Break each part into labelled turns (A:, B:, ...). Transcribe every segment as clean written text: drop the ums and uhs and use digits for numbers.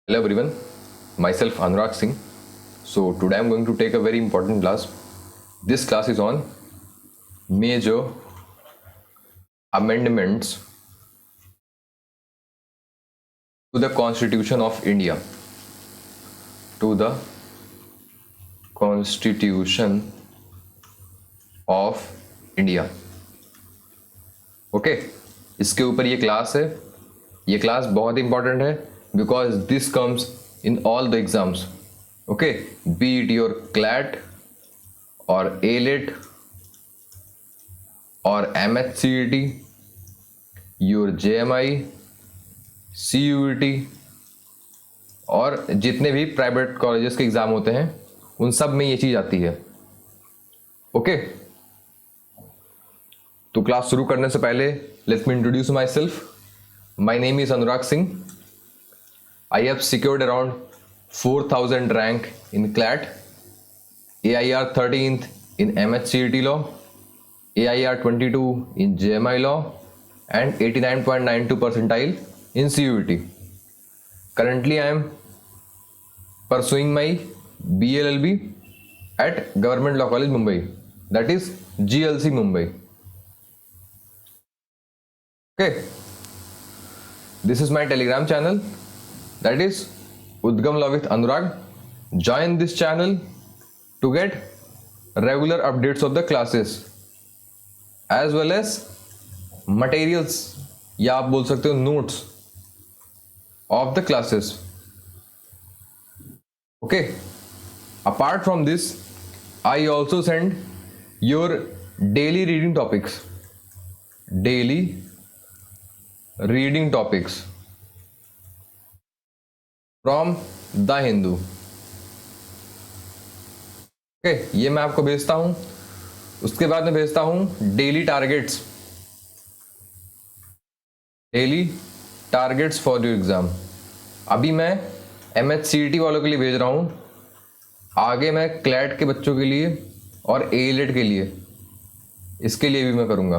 A: Hello everyone, myself Anurag Singh. So today I'm going to take a very important class. This class is on major amendments to the Constitution of India. To the Constitution of India. Okay इसके ऊपर ये class है. ये class बहुत important है because this comes in all the exams. Okay B it your CLAT और AILET और MHCET, your JMI, CUET और जितने भी प्राइवेट कॉलेजेस के एग्जाम होते हैं उन सब में ये चीज आती है. ओके तो क्लास शुरू करने से पहले let me introduce my self. My name is Anurag Singh. I have secured around 4000 rank in CLAT, AIR 13th in MHCET law, AIR 22 in JMI law and 89.92 percentile in CUET. Currently I am pursuing my BLLB at Government Law College Mumbai, that is GLC Mumbai. Okay, this is my Telegram channel, that is Udgam Law with Anurag. Join this channel to get regular updates of the classes as well as materials या आप बोल सकते हो notes of the classes. Okay, apart from this I also send your daily reading topics from The Hindu. Okay ये मैं आपको भेजता हूं. उसके बाद मैं भेजता हूं daily targets for your exam. अभी मैं MHCET वालों के लिए भेज रहा हूं, आगे मैं क्लैट के बच्चों के लिए और एलेट के लिए इसके लिए भी मैं करूंगा.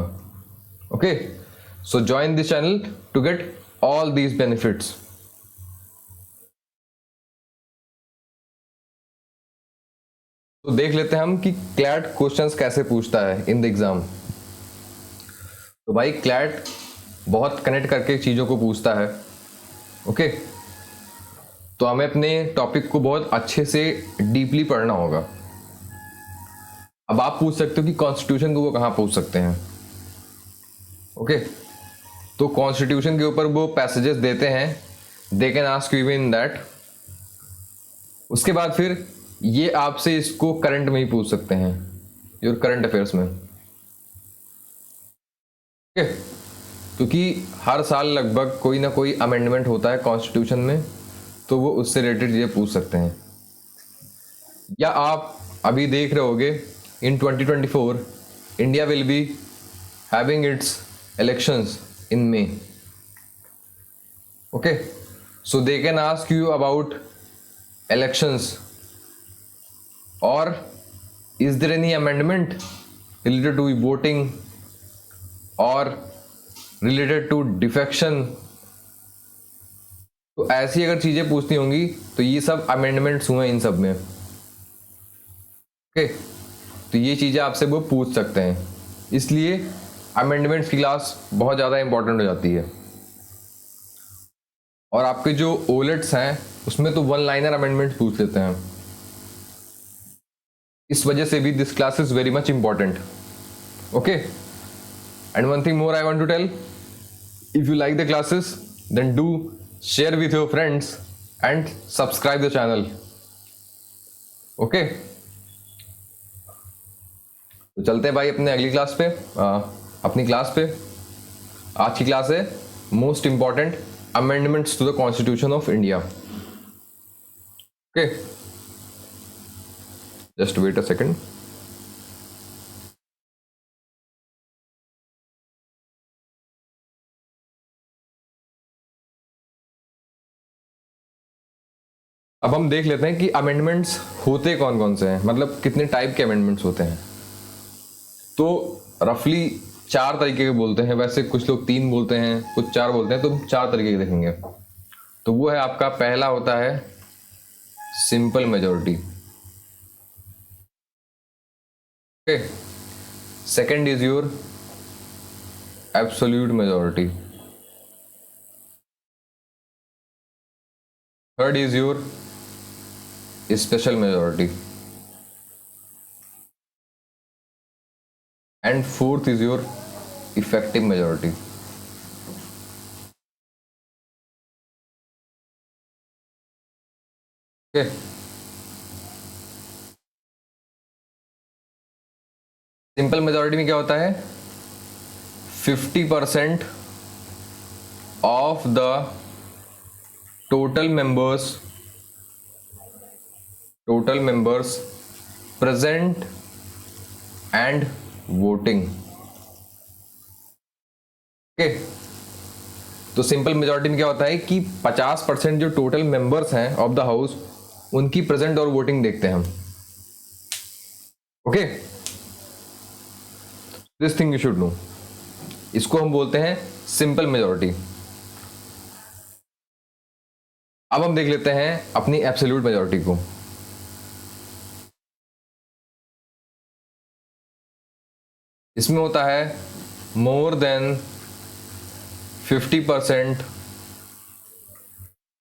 A: Okay so join this channel to get all these benefits. तो देख लेते हैं हम कि क्लैट क्वेश्चंस कैसे पूछता है इन द एग्जाम. तो भाई क्लैट बहुत कनेक्ट करके चीज़ों को पूछता है. ओके तो हमें अपने टॉपिक को बहुत अच्छे से डीपली पढ़ना होगा. अब आप पूछ सकते हो कि कॉन्स्टिट्यूशन को वो कहाँ पूछ सकते हैं. ओके तो कॉन्स्टिट्यूशन के ऊपर वो पैसेजेस देते हैं, they can ask you in that. उसके बाद फिर ये आपसे इसको करंट में ही पूछ सकते हैं, योर करंट अफेयर्स में. ओके क्योंकि हर साल लगभग कोई ना कोई अमेंडमेंट होता है कॉन्स्टिट्यूशन में, तो वो उससे रिलेटेड चीजें पूछ सकते हैं. या आप अभी देख रहे होगे इन 2024 India will be having its elections in may. Okay so they can ask you about elections or is there any amendment related to voting or related to defection. तो ऐसी अगर चीजें पूछती होंगी तो ये सब अमेंडमेंट्स हुए इन सब में. ओके तो ये चीजें आपसे वो पूछ सकते हैं, इसलिए अमेंडमेंट्स की क्लास बहुत ज़्यादा इंपॉर्टेंट हो जाती है. और आपके जो ओलेट्स हैं उसमें तो वन लाइनर अमेंडमेंट पूछ लेते हैं. इस वजह से भी this class is very much important. Okay and one thing more I want to tell, if you like the classes then do share with your friends and subscribe the channel. Okay तो चलते हैं भाई अपने अगली class पे, अपनी class पे. आज की क्लास है most important amendments to the Constitution of India. Okay just wait a second. अब हम देख लेते हैं कि अमेंडमेंट्स होते कौन कौन से हैं, मतलब कितने टाइप के अमेंडमेंट्स होते हैं. तो रफली 4 तरीके के बोलते हैं. वैसे कुछ लोग 3 बोलते हैं, कुछ 4 बोलते हैं, तो 4 तरीके के देखेंगे. तो वो है आपका पहला होता है simple majority. Okay, second is your absolute majority. Third is your special majority and fourth is your effective majority. Okay, simple majority में क्या होता है, 50% of the total members present and voting. Okay, तो सिंपल मेजॉरिटी में क्या होता है कि 50% जो टोटल मेंबर्स हैं ऑफ द हाउस उनकी प्रेजेंट और वोटिंग देखते हैं हम। Okay, this thing you should no, इसको हम बोलते हैं सिंपल मेजॉरिटी। अब हम देख लेते हैं अपनी एब्सोल्यूट मेजॉरिटी को। इसमें होता है more than 50%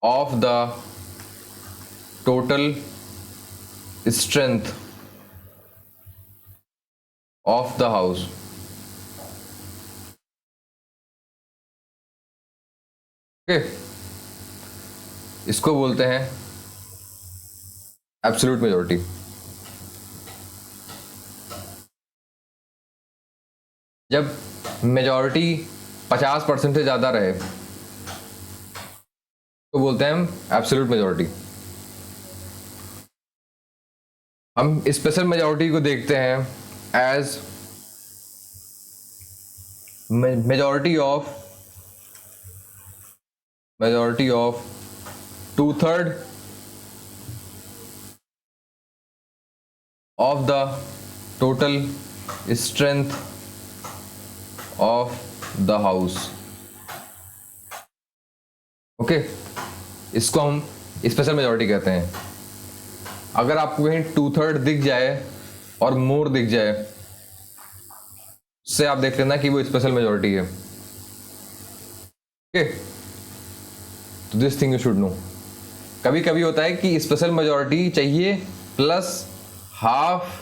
A: of the total strength of the house. Okay, इसको बोलते हैं एब्सोल्यूट मेजॉरिटी। जब मेजॉरिटी 50% से ज्यादा रहे तो बोलते हैं हम एब्सोल्यूट मेजॉरिटी। हम स्पेशल मेजॉरिटी को देखते हैं as majority of 2/3 of the total strength of the house। Okay, इसको हम स्पेशल मेजॉरिटी कहते हैं। अगर आपको कहीं 2/3 दिख जाए और मोर दिख जाए, उससे आप देख लेना कि वो स्पेशल मेजॉरिटी है। ओके, तो this thing you should no. कभी कभी होता है कि स्पेशल मेजॉरिटी चाहिए plus half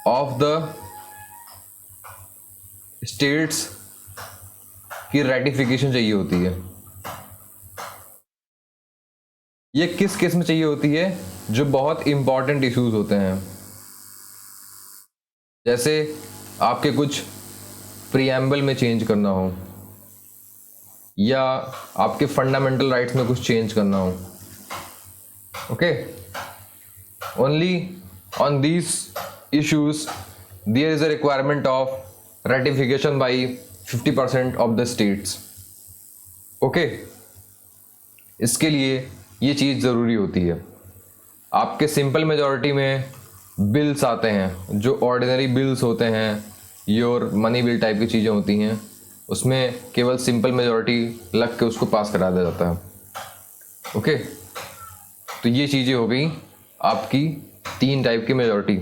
A: of the states की रेटिफिकेशन चाहिए होती है। ये किस केस में चाहिए होती है, जो बहुत इंपॉर्टेंट इश्यूज होते हैं, जैसे आपके कुछ प्रीएम्बल में चेंज करना हो या आपके फंडामेंटल राइट्स में कुछ चेंज करना हो। Okay, only on these issues there is a requirement of ratification by 50% of the states। Okay, इसके लिए ये चीज़ ज़रूरी होती है। आपके सिंपल मेजॉरिटी में बिल्स आते हैं, जो ऑर्डिनरी बिल्स होते हैं, योर मनी बिल टाइप की चीज़ें होती हैं, उसमें केवल सिंपल मेजॉरिटी लग के उसको पास करा दिया जाता है। ओके, तो ये चीज़ें हो गई आपकी 3 टाइप की मेजॉरिटी।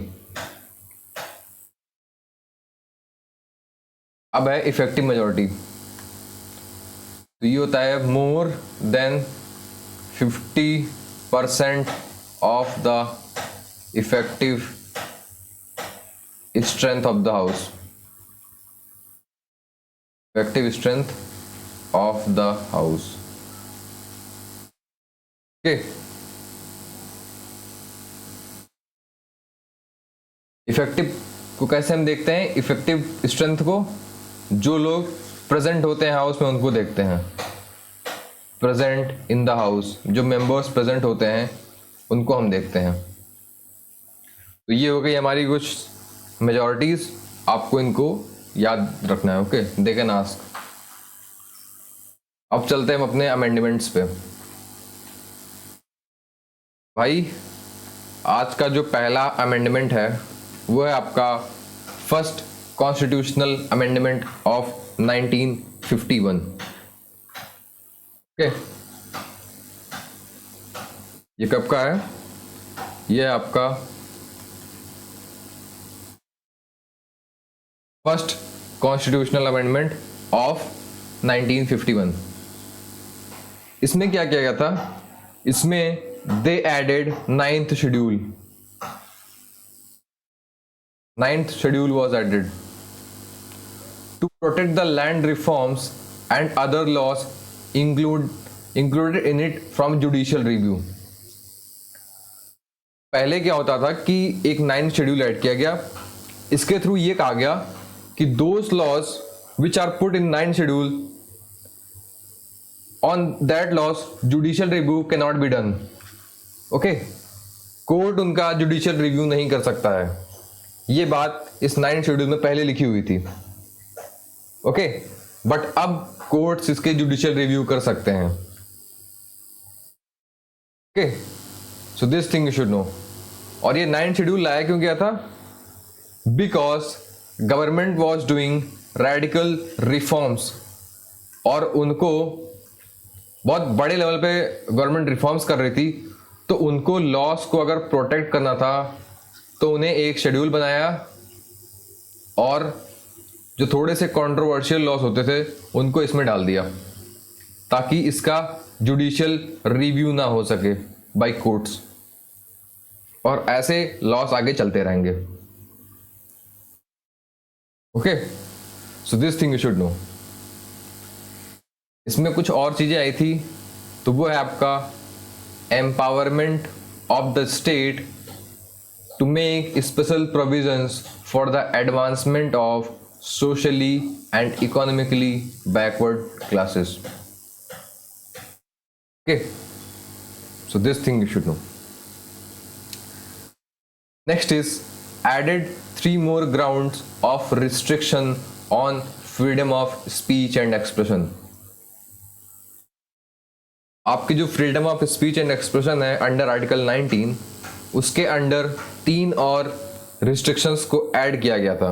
A: अब है इफेक्टिव मेजॉरिटी। तो ये होता है more than 50% of the effective strength of the house. Effective strength of the house. Okay, effective को कैसे हम देखते हैं? इफेक्टिव स्ट्रेंथ को जो लोग प्रेजेंट होते हैं हाउस में उनको देखते हैं। प्रेजेंट इन द हाउस, जो मेंबर्स प्रेजेंट होते हैं उनको हम देखते हैं। तो ये हो गई हमारी कुछ मेजॉरिटीज, आपको इनको याद रखना है। Okay, they can ask. अब चलते हैं हम अपने अमेंडमेंट्स पे। भाई, आज का जो पहला अमेंडमेंट है वो है आपका first constitutional amendment of 1951। Okay, ये कब का है? ये आपका फर्स्ट कॉन्स्टिट्यूशनल अमेंडमेंट ऑफ 1951। इसमें क्या किया गया था? इसमें they added ninth schedule. Ninth schedule was added to protect the land reforms and other laws included in it from judicial review. पहले क्या होता था कि एक नाइन्थ शेड्यूल ऐड किया गया, इसके थ्रू ये कहा गया कि those laws which are put in ninth schedule on that laws judicial review can not be done. Okay, court उनका जुडिशियल रिव्यू नहीं कर सकता है। ये बात इस नाइन्थ शेड्यूल में पहले लिखी हुई थी। ओके, बट अब कोर्ट्स इसके जुडिशियल रिव्यू कर सकते हैं। Okay, so this thing you should no. और ये नाइन्थ शेड्यूल लाया क्यों गया था? Because government was doing radical reforms, और उनको बहुत बड़े लेवल पे गवर्नमेंट रिफॉर्म्स कर रही थी, तो उनको लॉस को अगर प्रोटेक्ट करना था तो उन्हें एक शेड्यूल बनाया, और जो थोड़े से कंट्रोवर्शियल लॉस होते थे उनको इसमें डाल दिया, ताकि इसका जुडिशियल रिव्यू ना हो सके बाय कोर्ट्स, और ऐसे लॉस आगे चलते रहेंगे। Okay, so this thing you should no. इसमें कुछ और चीजें आई थी, तो वो है आपका empowerment of the state to make special provisions for the advancement of socially and economically backward classes. Okay, so this thing you should know. Next is added 3 more grounds of restriction on freedom of speech and expression। आपकी जो freedom of speech and expression है under article 19, उसके under 3 और restrictions को add किया गया था।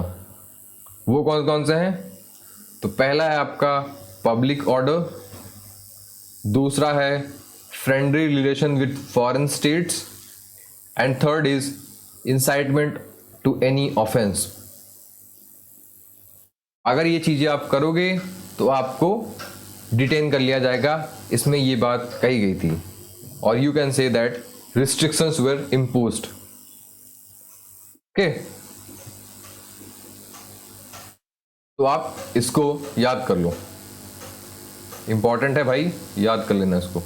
A: वो कौन कौन से हैं? तो पहला है आपका पब्लिक ऑर्डर, दूसरा है friendly relation with foreign states, and third is incitement to any offence. अगर ये चीजें आप करोगे तो आपको डिटेन कर लिया जाएगा, इसमें ये बात कही गई थी, और you can say that restrictions were imposed. Okay, तो आप इसको याद कर लो, इंपॉर्टेंट है भाई, याद कर लेना इसको।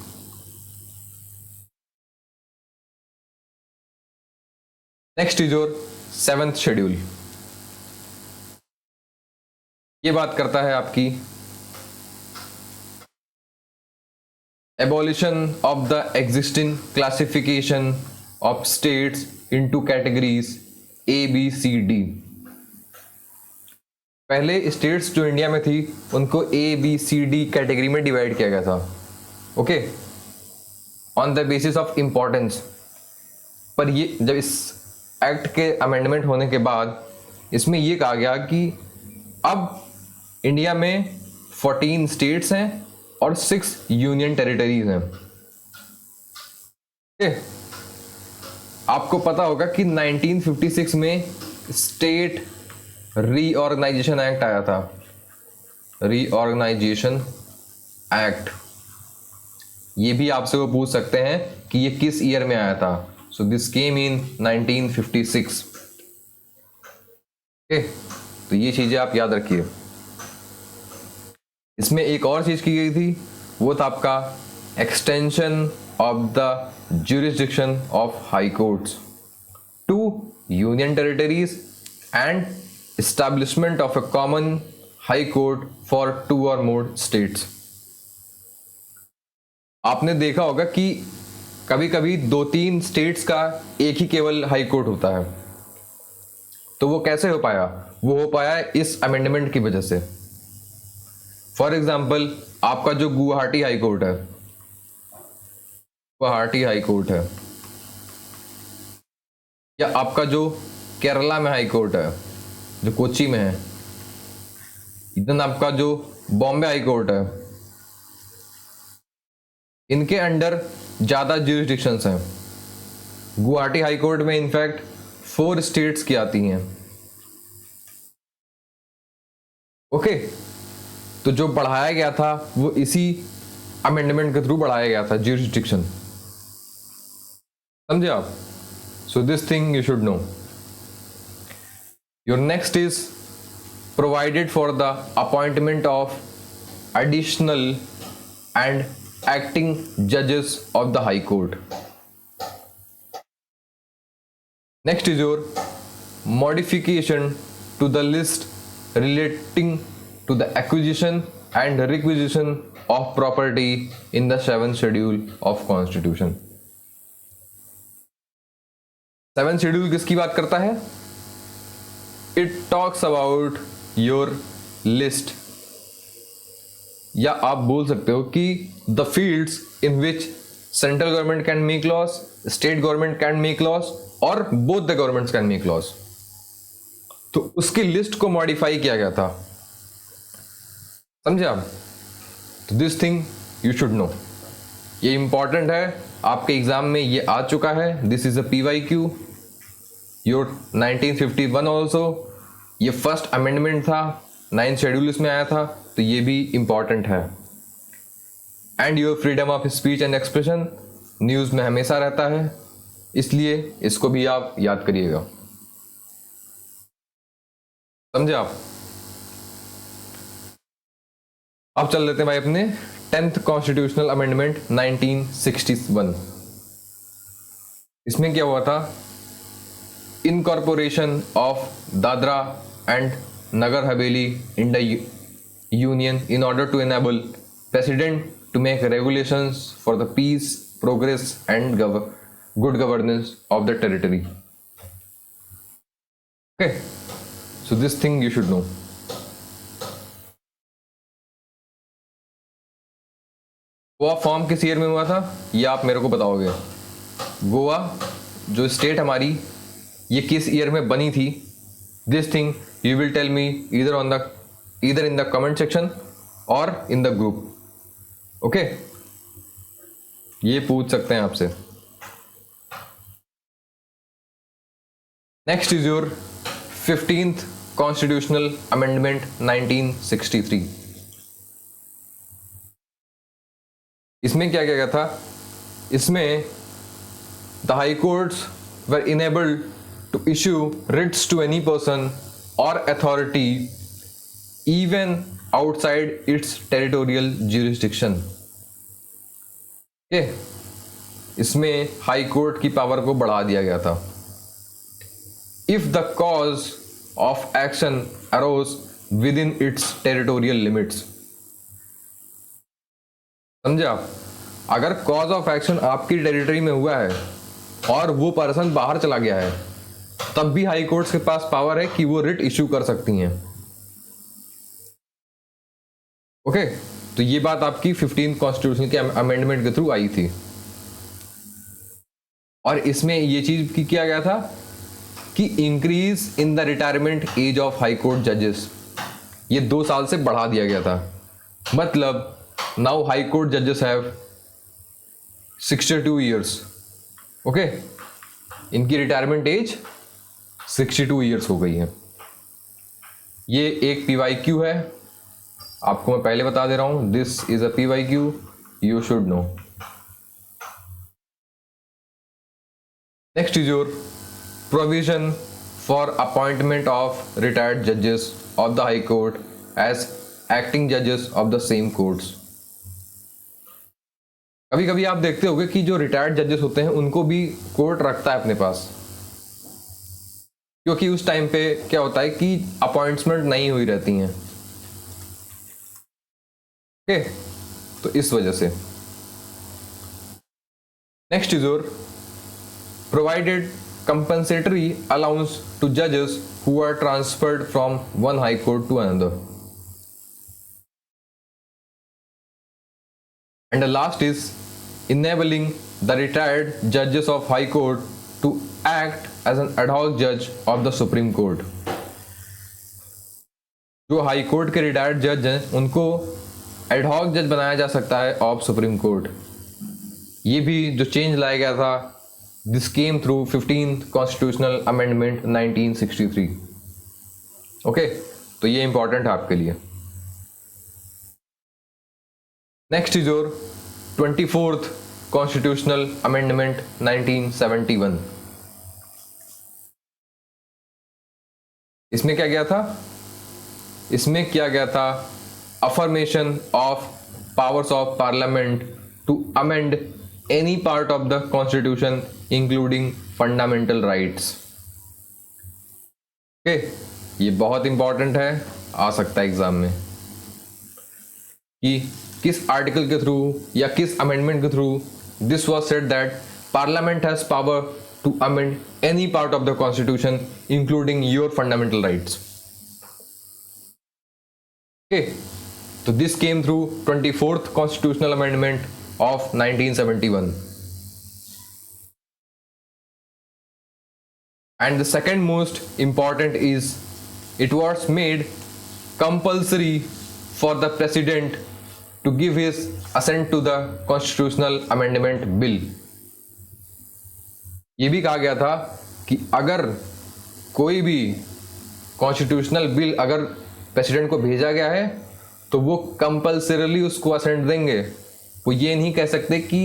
A: Next is your 7th schedule. ये बात करता है आपकी abolition of the existing classification of states into categories A, B, C, D। पहले स्टेट्स जो इंडिया में थी उनको A, B, C, D category में डिवाइड किया गया था। Okay, on the basis of importance. पर ये जब इस एक्ट के अमेंडमेंट होने के बाद इसमें ये कहा गया कि अब इंडिया में 14 स्टेट्स हैं और 6 यूनियन टेरिटरीज हैं। आपको पता होगा कि 1956 में स्टेट रीऑर्गेनाइजेशन एक्ट आया था, रीऑर्गेनाइजेशन एक्ट। ये भी आपसे वो पूछ सकते हैं कि ये किस ईयर में आया था। So this came in 1956। Okay, तो ये चीजें आप याद रखिए। इसमें एक और चीज की गई थी, वो था आपका extension of the jurisdiction of high courts to union territories and establishment of a common high court for 2 or more states। आपने देखा होगा कि कभी कभी 2-3 स्टेट्स का एक ही केवल हाई कोर्ट होता है, तो वो कैसे हो पाया? वो हो पाया इस अमेंडमेंट की वजह से। फॉर एग्जाम्पल, आपका जो गुवाहाटी हाई कोर्ट है, गुवाहाटी हाई कोर्ट है, या आपका जो केरला में हाई कोर्ट है जो कोच्चि में है, इधर आपका जो बॉम्बे हाई कोर्ट है, इनके अंडर ज़्यादा ज्यूरिसडिक्शंस हैं। गुवाहाटी हाई कोर्ट में इनफैक्ट 4 स्टेट्स की आती हैं। ओके, तो जो बढ़ाया गया था वो इसी अमेंडमेंट के थ्रू बढ़ाया गया था ज्यूरिसडिक्शन, समझे आप? सो this thing you should no. Your next is provided for the appointment of additional and acting judges of the High Court. Next is your modification to the list relating to the acquisition and requisition of property in the 7th schedule of Constitution. 7th schedule किसकी बात करता है? It talks about your list, या आप बोल सकते हो कि the fields in which central government can make laws, state government can make laws और both the governments can make laws. तो उसकी लिस्ट को मॉडिफाई किया गया था, समझे आप? तो this thing you should no, ये इंपॉर्टेंट है, आपके एग्जाम में ये आ चुका है। This is a PYQ your 1951 also. ये फर्स्ट अमेंडमेंट था, 9th शेड्यूल इसमें आया था, तो ये भी इंपॉर्टेंट है। And your freedom of speech and expression news में हमेशा रहता है, इसलिए इसको भी आप याद करिएगा, समझे आप? अब चल लेते हैं भाई अपने 10th कॉन्स्टिट्यूशनल अमेंडमेंट 1961। इसमें क्या हुआ था? Incorporation of Dadra and Nagar Haveli in the union in order to enable president to make regulations for the peace, progress and good governance of the territory. Okay, so this thing you should know. Goa form किस year में हुआ था ये आप मेरे को बताओगे। गोवा जो स्टेट हमारी, ये किस ईयर में बनी थी? This thing you will tell me either in the comment section or in the group. Okay, ये पूछ सकते हैं आपसे। Next is your 15th Constitutional Amendment 1963. इसमें क्या किया गया था? इसमें the High Courts were enabled to issue writs to any person or authority even outside its territorial jurisdiction. okay? इसमें हाई कोर्ट की पावर को बढ़ा दिया गया था। If the cause of action arose within its territorial limits, समझे आप? अगर कॉज ऑफ एक्शन आपकी टेरिटरी में हुआ है और वो पर्सन बाहर चला गया है, तब भी हाई कोर्ट्स के पास पावर है कि वो रिट इश्यू कर सकती हैं। ओके, तो ये बात आपकी 15th कॉन्स्टिट्यूशन के अमेंडमेंट के थ्रू आई थी। और इसमें ये चीज की किया गया था कि increase in the retirement age of high court जजेस, ये 2 साल से बढ़ा दिया गया था। मतलब नाउ हाई कोर्ट जजेस हैव 62 ईयर्स। ओके, इनकी रिटायरमेंट एज 62 ईयर्स हो गई है। ये एक PYQ है, आपको मैं पहले बता दे रहा हूं, this is a PYQ, you should know. Next is your provision for appointment of retired जजेस of the high court as acting जजेस ऑफ द सेम कोर्ट्स। कभी कभी आप देखते होंगे कि जो रिटायर्ड जजेस होते हैं उनको भी कोर्ट रखता है अपने पास, क्योंकि उस टाइम पे क्या होता है कि अपॉइंटमेंट नहीं हुई रहती हैं। ओके, तो इस वजह से। Next is your provided compensatory allowance to judges who are transferred from one high court to another. And the last is enabling the retired judges of high court to act as an ad hoc judge of the Supreme Court. जो high court के retired जज हैं उनको ad hoc जज बनाया जा सकता है ऑफ सुप्रीम कोर्ट। ये भी जो चेंज लाया गया था, this came through 15th constitutional amendment 1963। Okay, तो ये इंपॉर्टेंट है आपके लिए। Next is your 24th constitutional amendment 1971। इसमें क्या गया था? इसमें क्या गया था? Affirmation of powers of parliament to amend any part of the constitution including fundamental rights. Okay, ये बहुत इंपॉर्टेंट है, आ सकता है एग्जाम में कि किस आर्टिकल के थ्रू या किस अमेंडमेंट के through this was said that parliament has power to amend any part of the constitution including your fundamental rights. Okay, तो this came through 24th constitutional amendment of 1971। And the second most important is it was made compulsory for the president to give his assent to the constitutional amendment bill। ये भी कहा गया था कि अगर कोई भी कॉन्स्टिट्यूशनल बिल अगर प्रेसिडेंट को भेजा गया है तो वो कंपल्सरीली उसको असेंट देंगे। वो ये नहीं कह सकते कि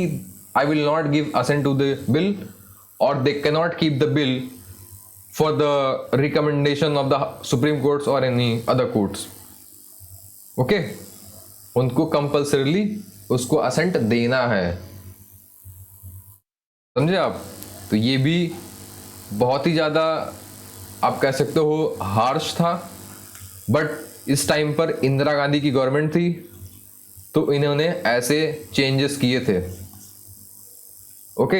A: I will not give assent to the bill और they can not keep the bill for the recommendation of the supreme courts और एनी अदर कोर्ट्स। ओके, उनको कंपल्सरीली उसको असेंट देना है, समझे आप? तो ये भी बहुत ही ज़्यादा आप कह सकते हो हार्श था, बट इस टाइम पर इंदिरा गांधी की गवर्नमेंट थी तो इन्होंने ऐसे चेंजेस किए थे। ओके,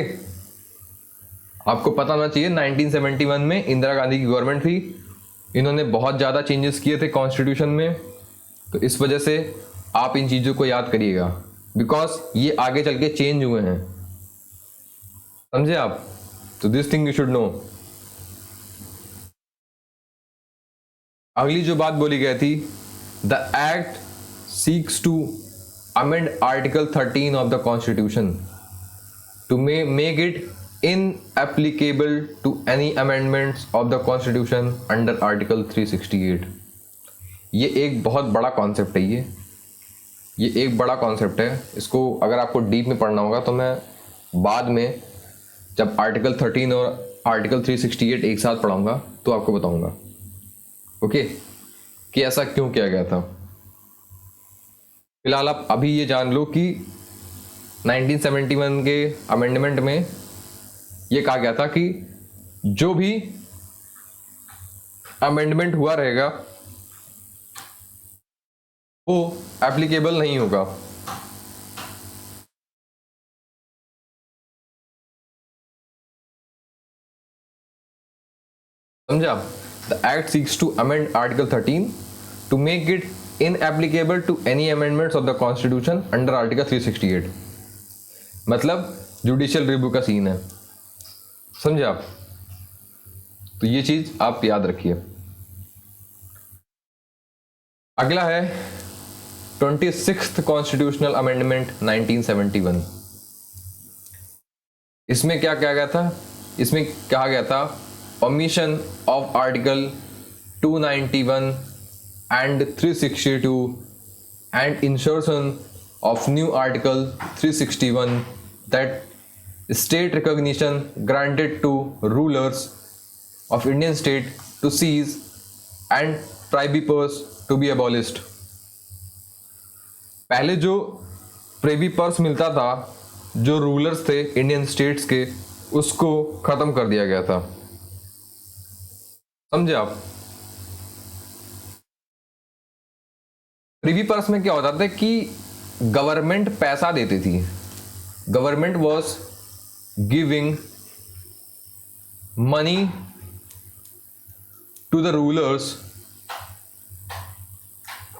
A: आपको पता होना चाहिए 1971 में इंदिरा गांधी की गवर्नमेंट थी, इन्होंने बहुत ज़्यादा चेंजेस किए थे कॉन्स्टिट्यूशन में। तो इस वजह से आप इन चीज़ों को याद करिएगा, बिकॉज ये आगे चल के चेंज हुए हैं, समझे आप? तो this thing you should know. अगली जो बात बोली गई थी, the act seeks to amend Article 13 of the Constitution to make it inapplicable to any amendments of the Constitution under Article 368। ये एक बहुत बड़ा कॉन्सेप्ट है, ये एक बड़ा कॉन्सेप्ट है। इसको अगर आपको डीप में पढ़ना होगा तो मैं बाद में जब आर्टिकल 13 और आर्टिकल 368 एक साथ पढ़ाऊंगा तो आपको बताऊंगा, ओके, कि ऐसा क्यों किया गया था। फिलहाल आप अभी ये जान लो कि 1971 के अमेंडमेंट में ये कहा गया था कि जो भी अमेंडमेंट हुआ रहेगा वो एप्लीकेबल नहीं होगा। समझा? The act seeks to amend article 13 to make it inapplicable to any amendments of the constitution under article 368। मतलब जुडिशियल रिव्यू का सीन है, समझे आप? तो ये चीज आप याद रखिए। अगला है 26th कॉन्स्टिट्यूशनल अमेंडमेंट 1971। इसमें क्या कहा गया था? इसमें कहा गया था permission of article 291 and 362 and insertion of new article 361 that state recognition granted to rulers of Indian state to seize and privy purse to be abolished। पहले जो प्रेवी पर्स मिलता था जो रूलर्स थे इंडियन स्टेट्स के, उसको खत्म कर दिया गया था, समझे आप? प्रीवी पर्स में क्या होता था कि गवर्नमेंट पैसा देती थी, government was giving money to the rulers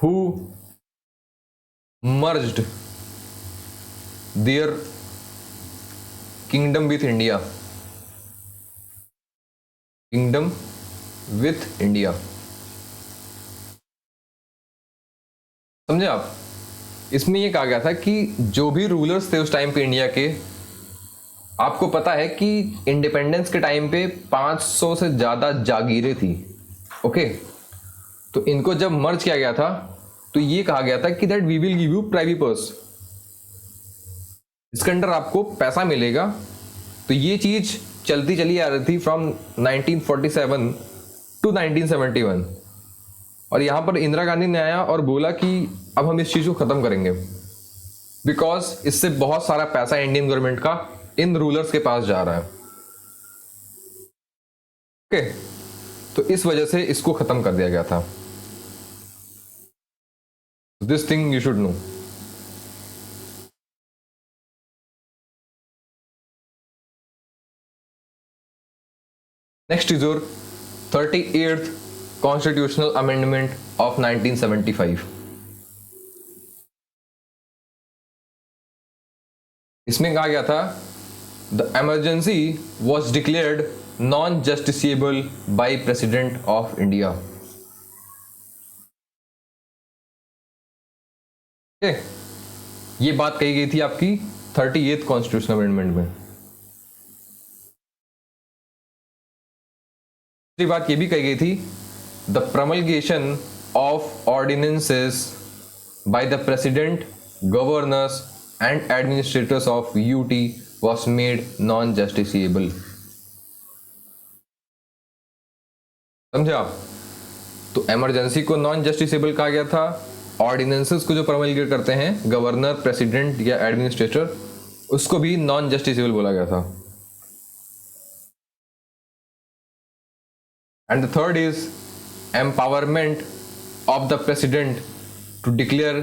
A: who merged their kingdom with India, kingdom with India, समझे आप? इसमें ये कहा गया था कि जो भी रूलर्स थे उस टाइम पे इंडिया के, आपको पता है कि इंडिपेंडेंस के टाइम पे 500 से ज़्यादा जागीरें थी। ओके, तो इनको जब मर्ज किया गया था तो ये कहा गया था कि that we will give you private purse, इसके अंदर आपको पैसा मिलेगा। तो ये चीज़ चलती चली आ रही थी फ्रॉम 1947 टू 1971, और यहाँ पर इंदिरा गांधी ने आया और बोला कि अब हम इस चीज़ को ख़त्म करेंगे, बिकॉज इससे बहुत सारा पैसा इंडियन गवर्नमेंट का इन रूलर्स के पास जा रहा है। ओके, तो इस वजह से इसको ख़त्म कर दिया गया था। This thing you should know. Next is your 38th constitutional amendment of 1975। इसमें कहा गया था the emergency was declared non justiciable by president of India. ये बात कही गई थी आपकी 38th कॉन्स्टिट्यूशनल अमेंडमेंट में। दूसरी बात ये भी कही गई थी the promulgation of ordinances by the president, governors and administrators of UT was made non-justiciable। समझे आप? तो इमरजेंसी को नॉन जस्टिसेबल कहा गया था, ऑर्डिनेंसेस को जो प्रमलगेट करते हैं गवर्नर, प्रेसिडेंट या एडमिनिस्ट्रेटर, उसको भी नॉन जस्टिसेबल बोला गया था। And the third is empowerment of the president to declare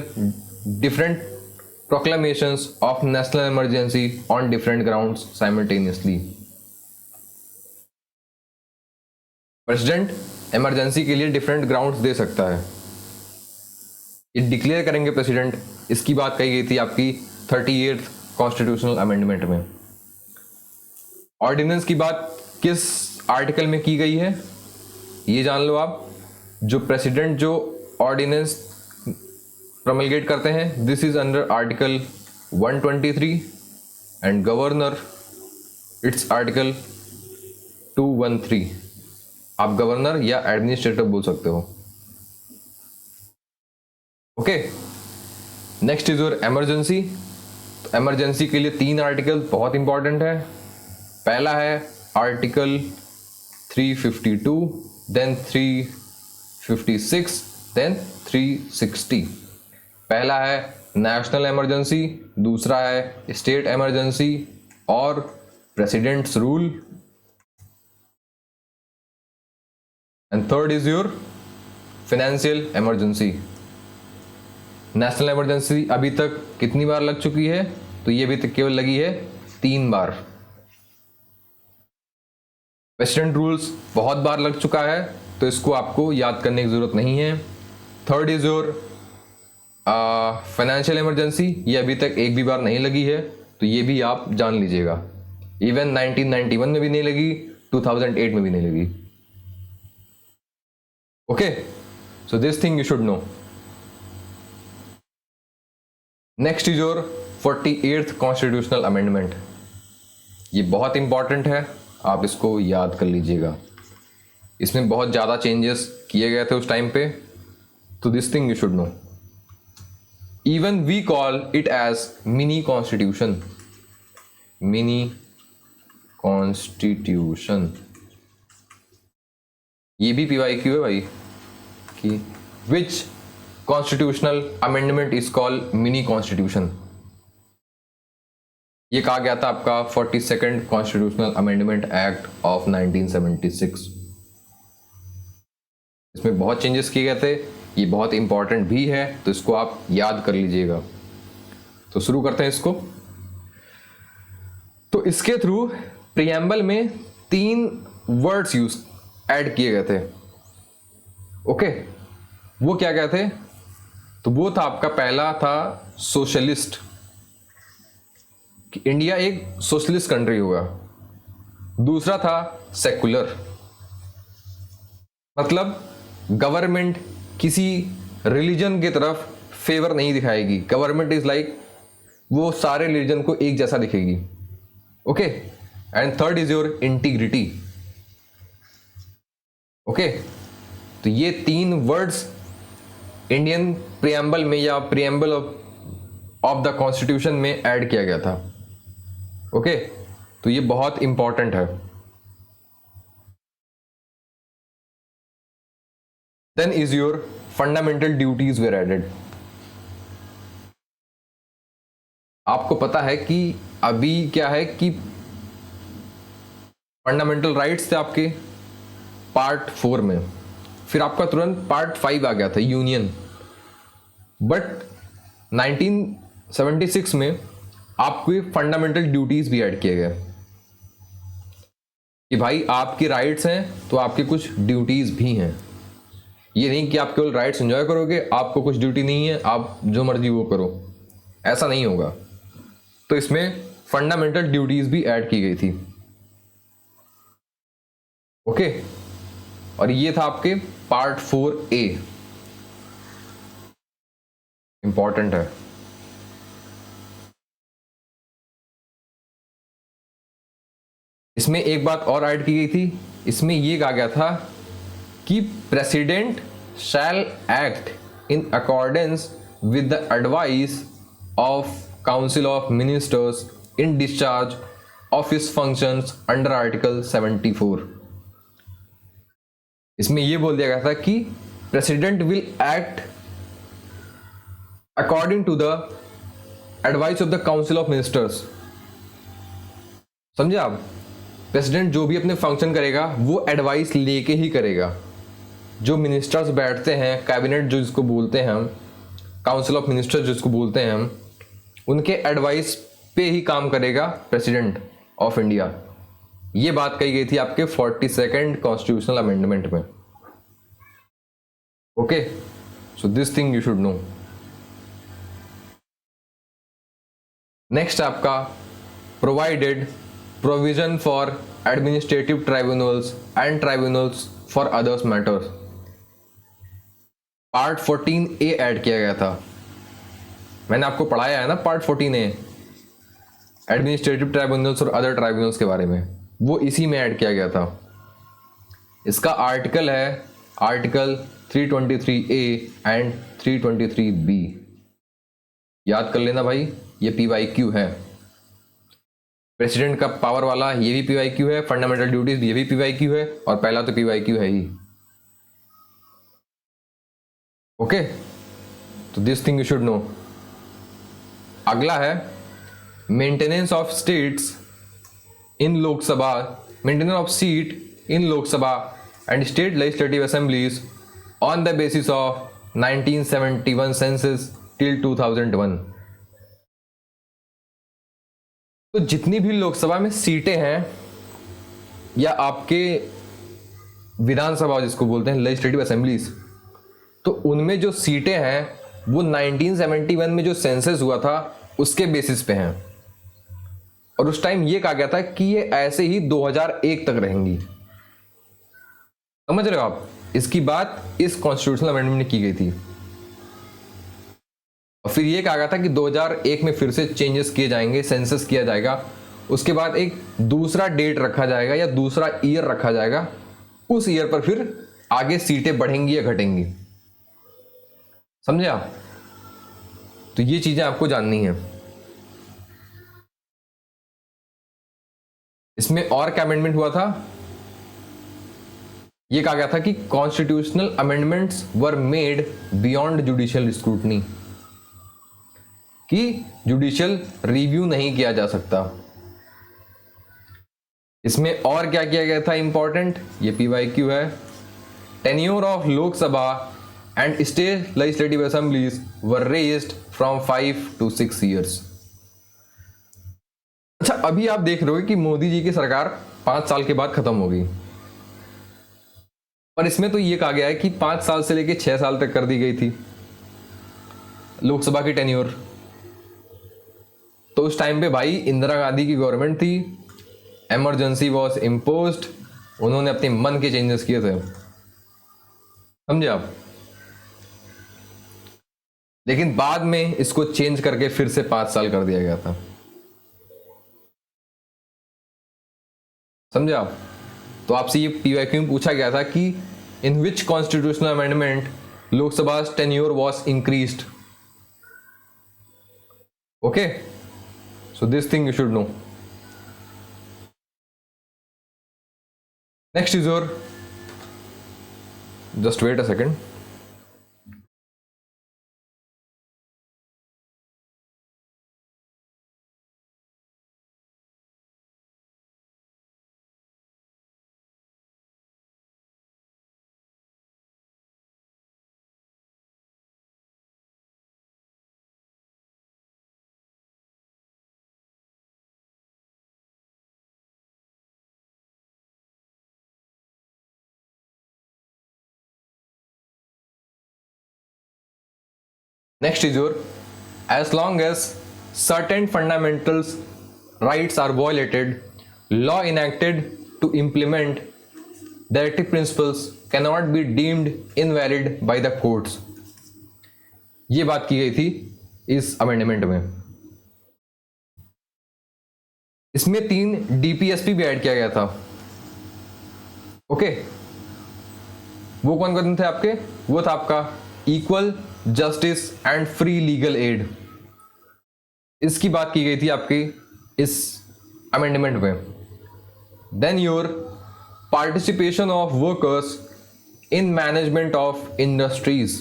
A: different proclamations of national emergency on different grounds simultaneously। President emergency के लिए डिफरेंट ग्राउंड्स दे सकता है, ये डिक्लेयर करेंगे प्रेसिडेंट। इसकी बात कही गई थी आपकी 38th कॉन्स्टिट्यूशनल अमेंडमेंट में। ऑर्डिनेंस की बात किस आर्टिकल में की गई है ये जान लो आप। जो प्रेसिडेंट जो ऑर्डिनेंस प्रमलगेट करते हैं, this is under article 123 and governor it's article 213। आप गवर्नर या एडमिनिस्ट्रेटर बोल सकते हो। Okay, next is your emergency. Emergency के लिए 3 आर्टिकल बहुत इंपॉर्टेंट है। पहला है आर्टिकल 352, देन 356, देन 360। पहला है नेशनल इमरजेंसी, दूसरा है स्टेट इमरजेंसी और presidents rule, and third is your financial emergency. National emergency अभी तक कितनी बार लग चुकी है? तो ये अभी तक केवल लगी है 3 बार। प्रेसिडेंट रूल्स बहुत बार लग चुका है, तो इसको आपको याद करने की जरूरत नहीं है। Third is your financial emergency, ये अभी तक एक भी बार नहीं लगी है, तो ये भी आप जान लीजिएगा। इवन 1991 में भी नहीं लगी, 2008 में भी नहीं लगी। Okay, so this thing you should know. Next is your 48th constitutional amendment. ये बहुत इंपॉर्टेंट है, आप इसको याद कर लीजिएगा। इसमें बहुत ज़्यादा चेंजेस किए गए थे उस टाइम पे, तो this thing you should no. Even we call it as mini constitution। mini constitution, ये भी PYQ है भाई कि which constitutional amendment is called mini constitution। ये कहा गया था आपका 42nd constitutional amendment act of 1976। इसमें बहुत चेंजेस किए गए थे, ये बहुत इंपॉर्टेंट भी है, तो इसको आप याद कर लीजिएगा। तो शुरू करते हैं इसको। तो इसके थ्रू प्रीएम्बल में 3 वर्ड्स यूज ऐड किए गए थे। ओके, वो क्या क्या थे? तो वो था आपका पहला था सोशलिस्ट, कि इंडिया एक सोशलिस्ट कंट्री होगा। दूसरा था सेकुलर, मतलब गवर्नमेंट किसी रिलीजन की तरफ फेवर नहीं दिखाएगी। गवर्नमेंट इज लाइक वो सारे रिलीजन को एक जैसा दिखेगी। Okay, and third is your integrity. Okay, तो ये 3 वर्ड्स इंडियन प्रियम्बल में या प्रियम्बल ऑफ द कॉन्स्टिट्यूशन में ऐड किया गया था। ओके, तो ये बहुत इंपॉर्टेंट है। Then is your fundamental duties were added. आपको पता है कि अभी क्या है कि फंडामेंटल राइट्स थे आपके पार्ट 4 में, फिर आपका तुरंत पार्ट 5 आ गया था यूनियन, बट 1976 में आपको फंडामेंटल ड्यूटीज भी ऐड किए गए कि भाई आपकी राइट्स हैं तो आपकी कुछ ड्यूटीज भी हैं। ये नहीं कि आप केवल राइट्स एंजॉय करोगे, आपको कुछ ड्यूटी नहीं है, आप जो मर्जी वो करो, ऐसा नहीं होगा। तो इसमें फंडामेंटल ड्यूटीज भी ऐड की गई थी। ओके, और ये था आपके पार्ट 4A, इंपॉर्टेंट है। इसमें एक बात और ऐड की गई थी, इसमें ये कहा गया था कि president shall act in accordance with the advice of council of ministers in discharge of his functions under article 74। इसमें यह बोल दिया गया था कि president will act according to the advice of the council of ministers. समझे आप? President जो भी अपने फंक्शन करेगा वो एडवाइस लेके ही करेगा। जो मिनिस्टर्स बैठते हैं, कैबिनेट जो जिसको बोलते हैं हम, काउंसिल ऑफ मिनिस्टर्स जिसको बोलते हैं हम, उनके एडवाइस पे ही काम करेगा प्रेसिडेंट ऑफ इंडिया। ये बात कही गई थी आपके 42nd कॉन्स्टिट्यूशनल अमेंडमेंट में। Okay, so this thing you should know. Next आपका provided provision for administrative tribunals and tribunals for others matters. Part 14A add किया गया था। मैंने आपको पढ़ाया है ना पार्ट 14A, एडमिनिस्ट्रेटिव ट्राइब्यूनल्स और अदर ट्राइब्यूनल्स के बारे में, वो इसी में ऐड किया गया था। इसका आर्टिकल है आर्टिकल 323A एंड 323B। याद कर लेना भाई, ये PYQ है। प्रेसिडेंट का पावर वाला ये भी PYQ है, फंडामेंटल ड्यूटीज ये भी PYQ है, और पहला तो PYQ है ही। ओके, तो this thing you should know. अगला है maintenance of states in Lok Sabha, maintenance of seat in Lok Sabha and state legislative assemblies on the basis of 1971 census till 2001। तो जितनी भी लोकसभा में सीटें हैं या आपके विधानसभा जिसको बोलते हैं लेजिस्लेटिव असेंबलीज, तो उनमें जो सीटें हैं वो 1971 में जो सेंसस हुआ था उसके बेसिस पे हैं। और उस टाइम ये कहा गया था कि ये ऐसे ही 2001 तक रहेंगी। समझ रहे हो आप? इसकी बात इस कॉन्स्टिट्यूशनल अमेंडमेंट में की गई थी। और फिर ये कहा गया था कि 2001 में फिर से चेंजेस किए जाएंगे, सेंसस किया जाएगा, उसके बाद एक दूसरा डेट रखा जाएगा या दूसरा ईयर रखा जाएगा, उस ईयर पर फिर आगे सीटें बढ़ेंगी या घटेंगी। समझे आप? तो ये चीजें आपको जाननी है। इसमें और क्या अमेंडमेंट हुआ था? ये कहा गया था कि constitutional amendments were made beyond judicial scrutiny, कि जुडिशियल रिव्यू नहीं किया जा सकता। इसमें और क्या किया गया था इंपॉर्टेंट? ये PYQ है। Tenure of Lok Sabha and state legislative assemblies were raised from 5 to 6 years। अच्छा, अभी आप देख रहे हो कि मोदी जी की सरकार 5 साल के बाद खत्म होगी, पर इसमें तो ये कहा गया है कि 5 साल से लेकर 6 साल तक कर दी गई थी लोकसभा की टेन्योर। तो उस टाइम पे भाई इंदिरा गांधी की गवर्नमेंट थी, इमरजेंसी वॉज इम्पोज्ड, उन्होंने अपने मन के चेंजेस किए थे। समझे आप? लेकिन बाद में इसको चेंज करके फिर से 5 साल कर दिया गया था। समझे आप? तो आपसे ये पीवाईक्यू में पूछा गया था कि in which constitutional amendment Lok Sabha tenure was increased. Okay, so this thing you should know. Next is your, just wait a second. Next is your, as long as certain fundamental rights are violated, law enacted to implement directive principles cannot be deemed invalid by the courts. ये बात की गई थी इस amendment में. इसमें 3 DPSP भी add किया गया था. ओके, वो कौन कौन थे आपके? वो था आपका equal justice and free legal aid. इसकी बात की गई थी आपकी इस अमेंडमेंट में. Then your participation of workers in management of industries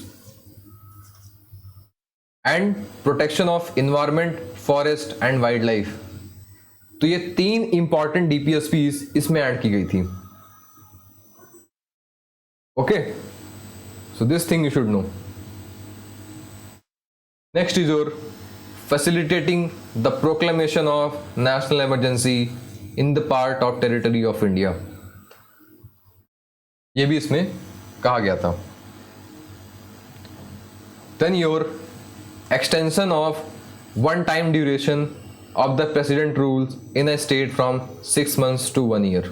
A: and protection of environment, forest and wild life. तो ये 3 इंपॉर्टेंट डीपीएसपीज इसमें ऐड की गई थी. Okay, so this thing you should know. Next is your facilitating the proclamation of national emergency in the part of territory of India. ये भी इसमें कहा गया था. Then your extension of one time duration of the president rules in a state from 6 months to 1 year.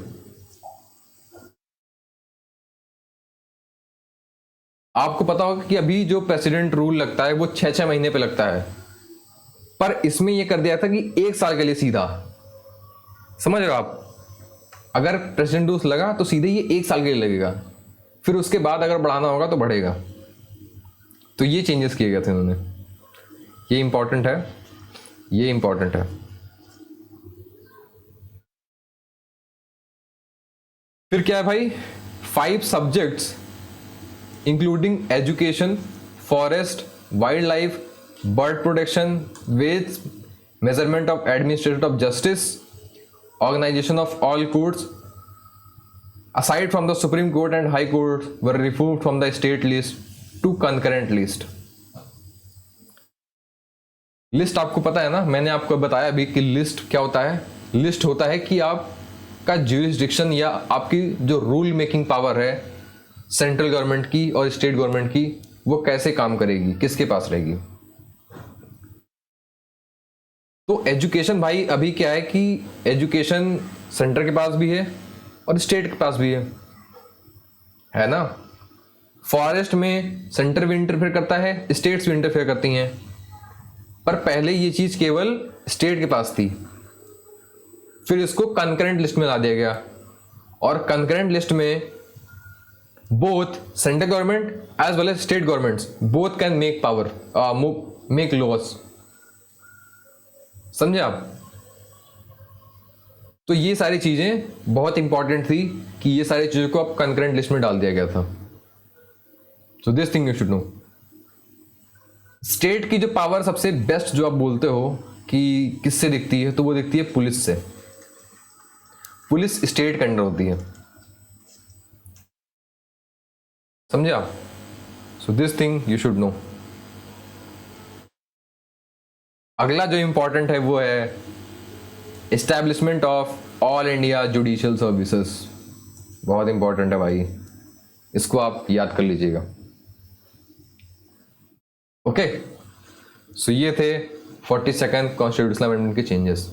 A: आपको पता होगा कि अभी जो प्रेसिडेंट रूल लगता है वो 6-6 महीने पे लगता है, पर इसमें ये कर दिया था कि 1 साल के लिए सीधा. समझ रहे हो आप? अगर प्रेसिडेंट रूल लगा तो सीधे ये 1 साल के लिए लगेगा, फिर उसके बाद अगर बढ़ाना होगा तो बढ़ेगा. तो ये चेंजेस किए गए थे उन्होंने. ये इंपॉर्टेंट है, ये इंपॉर्टेंट है. फिर क्या है भाई? 5 subjects including education, forest, wildlife, bird protection, with measurement of administrative justice, organization of all courts, aside from the Supreme Court and High Court, were removed from the state list to concurrent list. List आपको पता है ना, मैंने आपको बताया अभी कि list क्या होता है. लिस्ट होता है कि आपका ज्यूरिसडिक्शन या आपकी जो रूल मेकिंग पावर है सेंट्रल गवर्नमेंट की और स्टेट गवर्नमेंट की, वो कैसे काम करेगी, किसके पास रहेगी. तो एजुकेशन भाई अभी क्या है कि एजुकेशन सेंटर के पास भी है और स्टेट के पास भी है ना. फॉरेस्ट में सेंटर भी इंटरफेयर करता है, स्टेट्स भी इंटरफेयर करती हैं, पर पहले ये चीज केवल स्टेट के पास थी. फिर इसको कंकरेंट लिस्ट में ला दिया गया, और कंकरेंट लिस्ट में both central government as well as state governments both can make power make laws. समझे आप? तो ये सारी चीजें बहुत इंपॉर्टेंट थी कि ये सारी चीजों को आप कंकरेंट लिस्ट में डाल दिया गया था. सो this thing you should no. State की जो पावर सबसे बेस्ट जो आप बोलते हो कि किससे दिखती है, तो वो दिखती है पुलिस से. पुलिस स्टेट के अंडर होती है. समझे आप? सो this thing you should know. अगला जो इंपॉर्टेंट है वो है establishment of all India judicial services. बहुत इंपॉर्टेंट है भाई, इसको आप याद कर लीजिएगा. ओके, सो ये थे 42nd कॉन्स्टिट्यूशनल अमेंडमेंट के चेंजेस.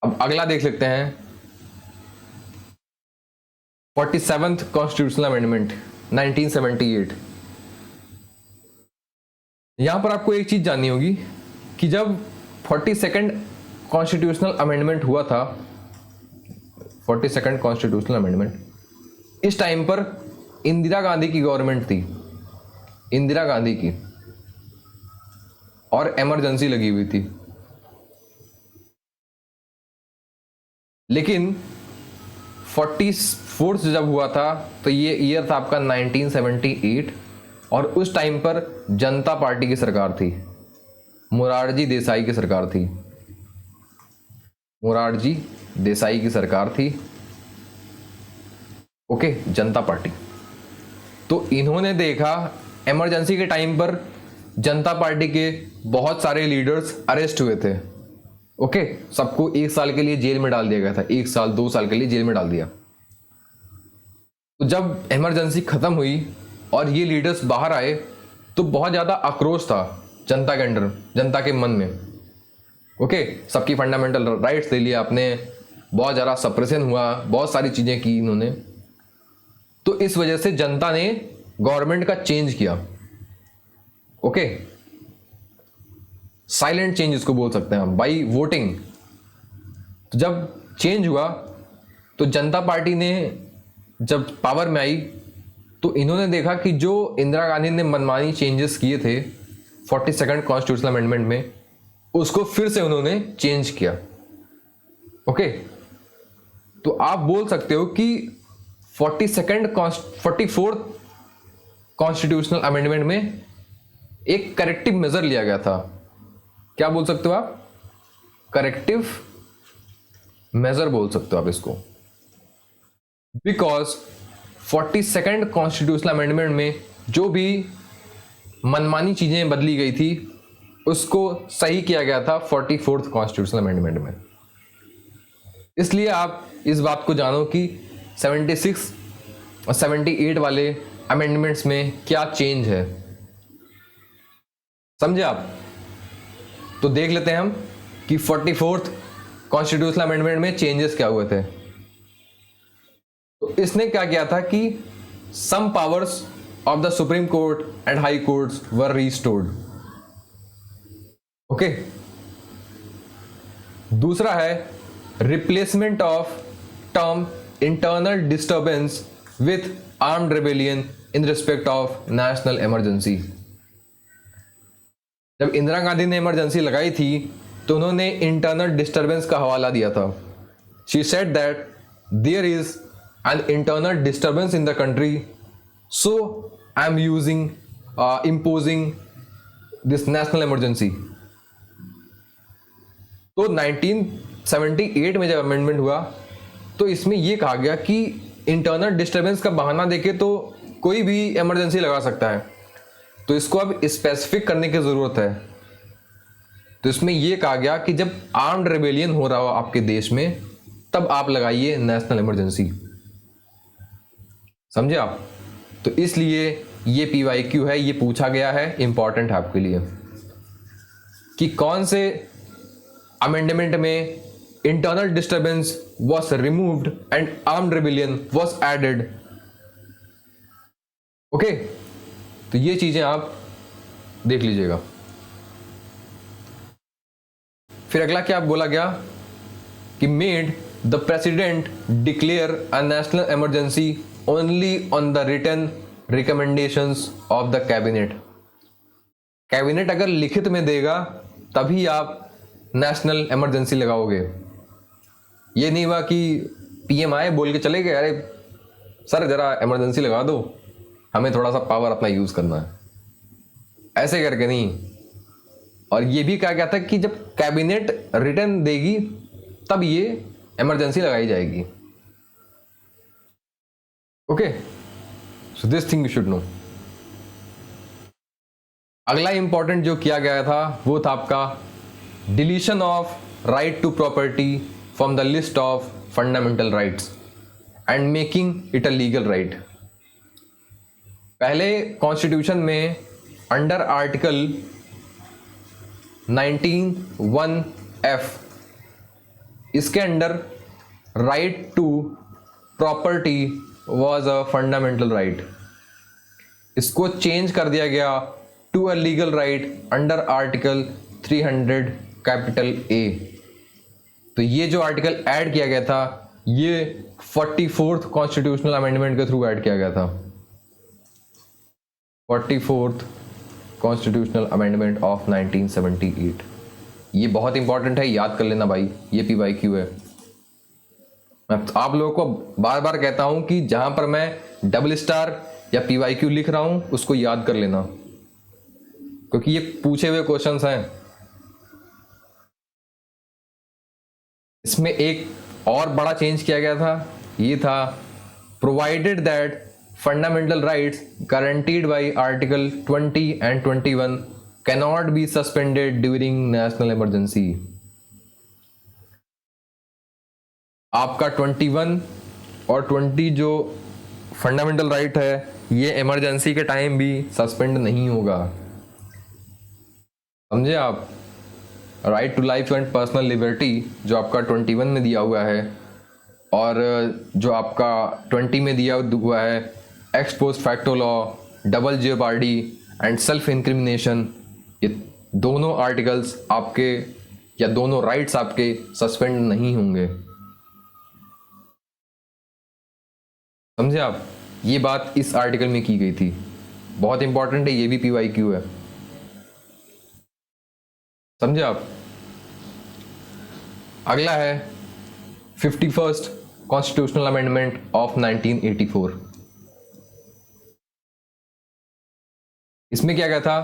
A: अब अगला देख लेते हैं 47th कॉन्स्टिट्यूशनल अमेंडमेंट 1978. यहां पर आपको एक चीज जाननी होगी कि जब 42nd कॉन्स्टिट्यूशनल अमेंडमेंट हुआ था 42nd कॉन्स्टिट्यूशनल अमेंडमेंट। इस टाइम पर इंदिरा गांधी की गवर्नमेंट थी, इंदिरा गांधी की, और इमरजेंसी लगी हुई थी। लेकिन 44th जब हुआ था तो ये ईयर था आपका 1978, और उस टाइम पर जनता पार्टी की सरकार थी, मोरारजी देसाई की सरकार थी, मोरारजी देसाई की सरकार थी। ओके, जनता पार्टी। तो इन्होंने देखा इमरजेंसी के टाइम पर जनता पार्टी के बहुत सारे लीडर्स अरेस्ट हुए थे। ओके, सबको 1 साल के लिए जेल में डाल दिया गया था, 1 साल 2 साल के लिए जेल में डाल दिया। तो जब इमरजेंसी खत्म हुई और ये लीडर्स बाहर आए तो बहुत ज़्यादा आक्रोश था जनता के अंदर, जनता के मन में। ओके, सबकी फंडामेंटल राइट्स ले लिया आपने, बहुत ज़्यादा सप्रेशन हुआ, बहुत सारी चीज़ें की इन्होंने। तो इस वजह से जनता ने गवर्नमेंट का चेंज किया। ओके, साइलेंट चेंज इसको बोल सकते हैं हम, बाई वोटिंग। तो जब चेंज हुआ तो जनता पार्टी ने जब पावर में आई तो इन्होंने देखा कि जो इंदिरा गांधी ने मनमानी चेंजेस किए थे 42nd कॉन्स्टिट्यूशनल अमेंडमेंट में, उसको फिर से उन्होंने चेंज किया। ओके, तो आप बोल सकते हो कि 44th कॉन्स्टिट्यूशनल अमेंडमेंट में एक करेक्टिव मेजर लिया गया था। क्या बोल सकते हो आप? करेक्टिव मेजर बोल सकते हो आप इसको, बिकॉज 42nd कॉन्स्टिट्यूशनल अमेंडमेंट में जो भी मनमानी चीजें बदली गई थी उसको सही किया गया था 44th कॉन्स्टिट्यूशनल अमेंडमेंट में। इसलिए आप इस बात को जानो कि 76 और 78 वाले अमेंडमेंट्स में क्या चेंज है, समझे आप? तो देख लेते हैं हम कि 44th कॉन्स्टिट्यूशनल अमेंडमेंट में चेंजेस क्या हुए थे। तो इसने क्या किया था कि some powers of the supreme court and high courts were restored. Okay, दूसरा है replacement of term internal disturbance with armed rebellion in respect of national emergency. जब इंदिरा गांधी ने इमरजेंसी लगाई थी तो उन्होंने इंटरनल डिस्टर्बेंस का हवाला दिया था। She said that there is an internal disturbance in the country, so I am using imposing this national emergency. तो 1978 में जब अमेंडमेंट हुआ तो इसमें यह कहा गया कि इंटरनल डिस्टर्बेंस का बहाना देके तो कोई भी इमरजेंसी लगा सकता है, तो इसको अब स्पेसिफिक करने की जरूरत है। तो इसमें यह कहा गया कि जब आर्म्ड रेबेलियन हो रहा हो आपके देश में तब आप लगाइए नेशनल इमरजेंसी, समझे आप? तो इसलिए ये PYQ है, ये पूछा गया है, इंपॉर्टेंट है आपके लिए कि कौन से अमेंडमेंट में internal disturbance was removed and armed rebellion was added. Okay, तो ये चीजें आप देख लीजिएगा। फिर अगला क्या बोला गया कि made the president declare a national emergency only on the written recommendations of the cabinet. Cabinet अगर लिखित में देगा तभी आप नेशनल इमरजेंसी लगाओगे। ये नहीं हुआ कि PM आए बोल के चले गए, अरे सर जरा इमरजेंसी लगा दो, हमें थोड़ा सा पावर अपना यूज करना है, ऐसे करके नहीं। और ये भी कहा गया था कि जब कैबिनेट रिटर्न देगी तब ये इमरजेंसी लगाई जाएगी। Okay, so this thing you should know. अगला इंपॉर्टेंट जो किया गया था वो था आपका deletion of right to property from the list of fundamental rights and making it a legal right. पहले कॉन्स्टिट्यूशन में अंडर आर्टिकल 19(1)(f इसके अंडर right to property was a fundamental right. इसको चेंज कर दिया गया to a legal right under article 300(a)। तो ये जो आर्टिकल ऐड किया गया था ये 44th कॉन्स्टिट्यूशनल अमेंडमेंट के थ्रू ऐड किया गया था। 44th constitutional amendment of 1978। ये बहुत इंपॉर्टेंट है, याद कर लेना भाई, ये PYQ है। मैं आप लोगों को बार बार कहता हूं कि जहां पर मैं डबल स्टार या PYQ लिख रहा हूं उसको याद कर लेना, क्योंकि ये पूछे हुए क्वेश्चंस हैं। इसमें एक और बड़ा चेंज किया गया था, ये था provided that fundamental rights guaranteed bye article 20 and 21 cannot be suspended during national emergency. आपका 21 और 20 जो फंडामेंटल राइट है ये इमरजेंसी के टाइम भी सस्पेंड नहीं होगा, समझे आप। Right to life and personal liberty जो आपका 21 में दिया हुआ है, और जो आपका 20 में दिया हुआ है ex post facto law, double jeopardy and self incrimination, ये दोनों आर्टिकल्स आपके या दोनों राइट्स आपके सस्पेंड नहीं होंगे, समझे आप। ये बात इस आर्टिकल में की गई थी, बहुत इंपॉर्टेंट है, ये भी PYQ है, समझे आप। अगला है 51st कॉन्स्टिट्यूशनल अमेंडमेंट ऑफ 1984। इसमें क्या क्या था,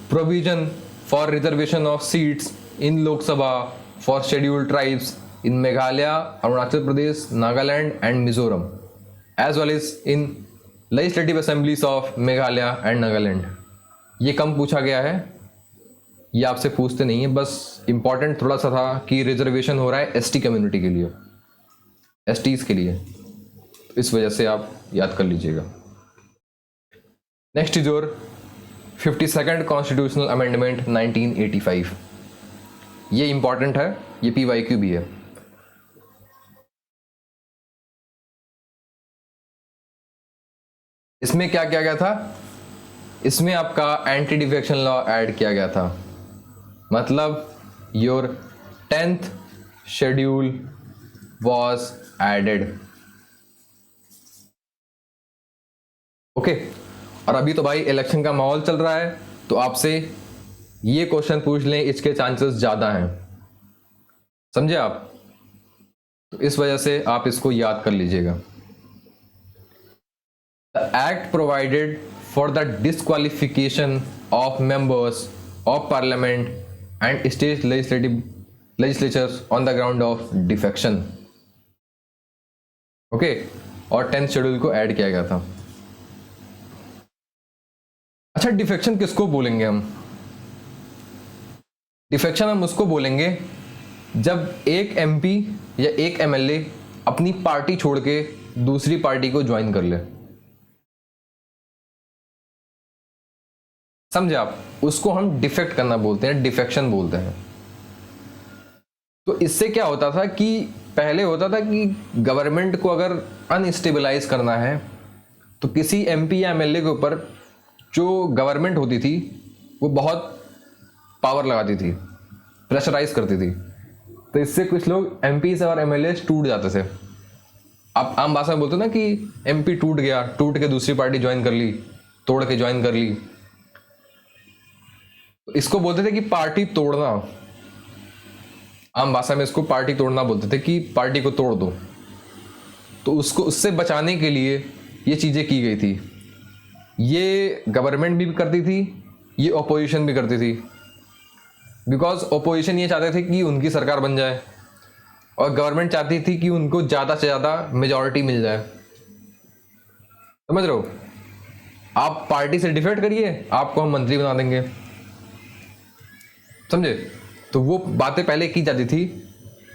A: provision for reservation of seats in Lok Sabha for scheduled tribes in Meghalaya, Arunachal Pradesh, Nagaland and Mizoram, as well as in legislative assemblies of Meghalaya and Nagaland. ये कम पूछा गया है, ये आपसे पूछते नहीं है, बस इंपॉर्टेंट थोड़ा सा था कि रिजर्वेशन हो रहा है ST कम्युनिटी के लिए, STs के लिए, तो इस वजह से आप याद कर लीजिएगा। Next is your 52nd constitutional amendment 1985। ये इंपॉर्टेंट है, ये PYQ भी है। इसमें क्या किया गया था, इसमें आपका एंटी डिफेक्शन लॉ ऐड किया गया था, मतलब your 10th schedule was added, okay. और अभी तो भाई इलेक्शन का माहौल चल रहा है, तो आपसे ये क्वेश्चन पूछ लें, इसके चांसेस ज्यादा हैं, समझे आप, तो इस वजह से आप इसको याद कर लीजिएगा। The act provided for the disqualification of members of parliament and state legislatures on the ground of defection, okay. और 10th शेड्यूल को ऐड किया गया था। अच्छा, डिफेक्शन किसको बोलेंगे हम, डिफेक्शन हम उसको बोलेंगे जब एक MP या एक MLA अपनी पार्टी छोड़ के दूसरी पार्टी को ज्वाइन कर ले, समझे आप, उसको हम डिफेक्ट करना बोलते हैं, डिफेक्शन बोलते हैं। तो इससे क्या होता था कि पहले होता था कि गवर्नमेंट को अगर अनस्टेबलाइज करना है तो किसी MP या MLA के ऊपर जो गवर्नमेंट होती थी वो बहुत पावर लगाती थी, प्रेशराइज करती थी, तो इससे कुछ लोग MPs और MLAs टूट जाते थे। आप आम भाषा में बोलते ना कि MP टूट गया, टूट के दूसरी पार्टी ज्वाइन कर ली, तोड़ के ज्वाइन कर ली, तो इसको बोलते थे कि पार्टी तोड़ना, आम भाषा में इसको पार्टी तोड़ना बोलते थे कि पार्टी को तोड़ दो। तो उसको उससे बचाने के लिए ये चीज़ें की गई थी, ये गवर्नमेंट भी करती थी, ये ऑपोजिशन भी करती थी, बिकॉज ऑपोजिशन ये चाहते थे कि उनकी सरकार बन जाए और गवर्नमेंट चाहती थी कि उनको ज़्यादा से ज़्यादा मेजॉरिटी मिल जाए, समझ रहे हो। आप पार्टी से डिफेक्ट करिए, आपको हम मंत्री बना देंगे, समझे। तो वो बातें पहले की जाती थी,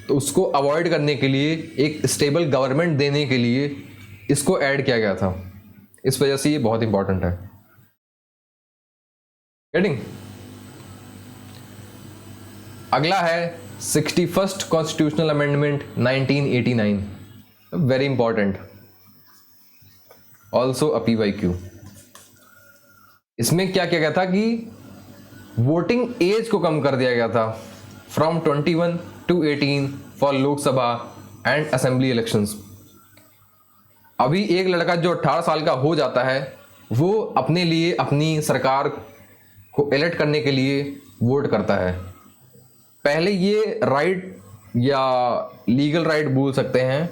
A: तो उसको अवॉइड करने के लिए, एक स्टेबल गवर्नमेंट देने के लिए इसको ऐड किया गया था, इस वजह से ये बहुत इंपॉर्टेंट है, गेटिंग। अगला है 61st constitutional amendment 1989, very important, also a PYQ। इसमें क्या किया गया था कि वोटिंग एज को कम कर दिया गया था from 21 to 18 for Lok Sabha and assembly elections. अभी एक लड़का जो 18 साल का हो जाता है वो अपने लिए अपनी सरकार को इलेक्ट करने के लिए वोट करता है। पहले ये राइट या लीगल राइट बोल सकते हैं,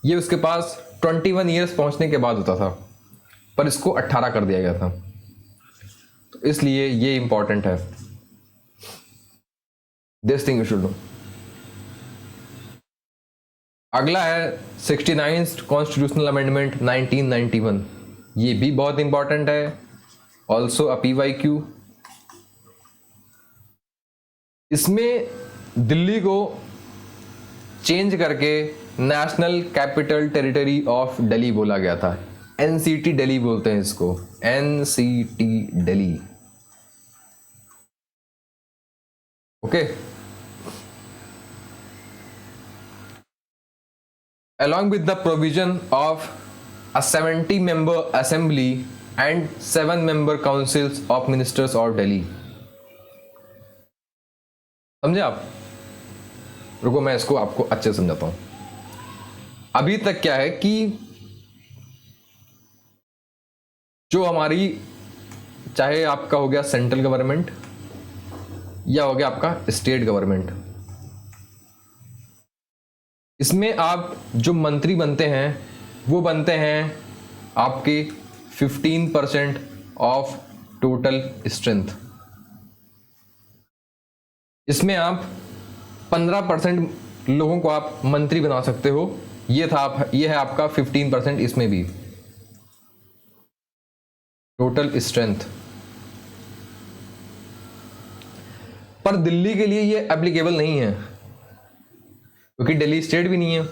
A: ये उसके पास 21 ईयर्स पहुंचने के बाद होता था, पर इसको 18 कर दिया गया था, तो इसलिए ये इंपॉर्टेंट है। This thing you should know. अगला है 69th कॉन्स्टिट्यूशनल अमेंडमेंट 1991। ये भी बहुत इंपॉर्टेंट है, ऑल्सो अ PYQ। इसमें दिल्ली को चेंज करके national capital territory of Delhi बोला गया था। NCT दिल्ली बोलते हैं इसको, NCT Delhi. Okay. Along with the provision of a 70-member assembly and 7-member councils of ministers of Delhi। समझे आप? रुको मैं इसको आपको अच्छे से समझाता हूं। अभी तक क्या है कि जो हमारी, चाहे आपका हो गया सेंट्रल गवर्नमेंट या हो गया आपका स्टेट गवर्नमेंट, इसमें आप जो मंत्री बनते हैं वो बनते हैं आपके 15% ऑफ टोटल स्ट्रेंथ। इसमें आप 15% लोगों को आप मंत्री बना सकते हो। ये है आपका 15%, इसमें भी टोटल स्ट्रेंथ। पर दिल्ली के लिए ये एप्लीकेबल नहीं है क्योंकि दिल्ली स्टेट भी नहीं है,